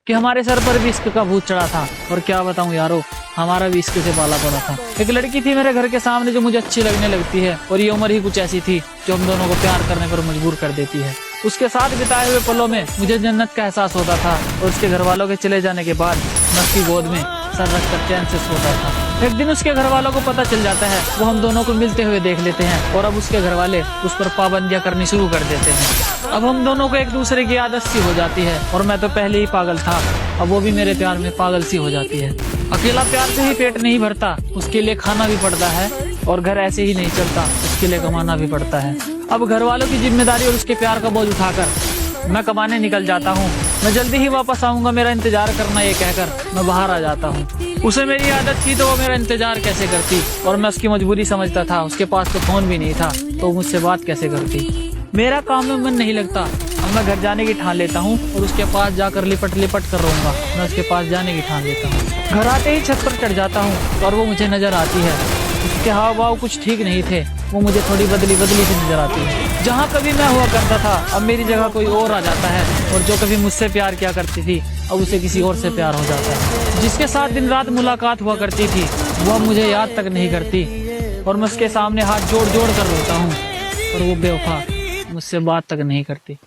कि हमारे सर पर भी इश्क का भूत चढ़ा था। और क्या बताऊं यारो, हमारा भी इश्क से पाला पड़ा था। एक लड़की थी मेरे घर के सामने जो मुझे अच्छी लगने लगती है, और ये उम्र ही कुछ ऐसी थी जो हम दोनों को प्यार करने पर मजबूर कर देती है। उसके साथ बिताए हुए पलों में मुझे जन्नत का एहसास होता था, और उसके घर वालों के चले जाने के बाद मैं उसकी गोद में सर रखकर चैन से सोता था। एक दिन उसके घर वालों को पता चल जाता है, वो हम दोनों को मिलते हुए देख लेते हैं, और अब उसके घर वाले उस पर पाबंदियां करनी शुरू कर देते हैं। अब हम दोनों को एक दूसरे की आदत सी हो जाती है, और मैं तो पहले ही पागल था, अब वो भी मेरे प्यार में पागल सी हो जाती है। अकेला प्यार से ही पेट नहीं भरता, उसके लिए खाना भी पड़ता है, और घर ऐसे ही नहीं चलता, उसके लिए कमाना भी पड़ता है। अब घर वालों की जिम्मेदारी और उसके प्यार का बोझ उठाकर मैं कमाने निकल जाता हूँ। मैं जल्दी ही वापस आऊंगा, मेरा इंतजार करना, ये कहकर मैं बाहर आ जाता हूँ। उसे मेरी आदत थी तो वो मेरा इंतजार कैसे करती, और मैं उसकी मजबूरी समझता था। उसके पास तो फोन भी नहीं था, तो मुझसे बात कैसे करती। मेरा काम में मन नहीं लगता, अब मैं घर जाने की ठान लेता हूँ, और उसके पास जाकर लिपट लिपट कर रहूंगा। मैं उसके पास जाने की ठान लेता हूँ। घर आते ही छत पर चढ़ जाता हूँ, और वो मुझे नजर आती है। उसके हाव भाव कुछ ठीक नहीं थे, वो मुझे थोड़ी बदली बदली सी नजर आती है। जहाँ कभी मैं हुआ करता था, अब मेरी जगह कोई और आ जाता है, और जो कभी मुझसे प्यार किया करती थी, अब उसे किसी और से प्यार हो जाता है। जिसके साथ दिन रात मुलाकात हुआ करती थी, वो मुझे याद तक नहीं करती, और मैं उसके सामने हाथ जोड़ जोड़ कर रोता हूँ, और वो बेवफा मुझसे बात तक नहीं करती।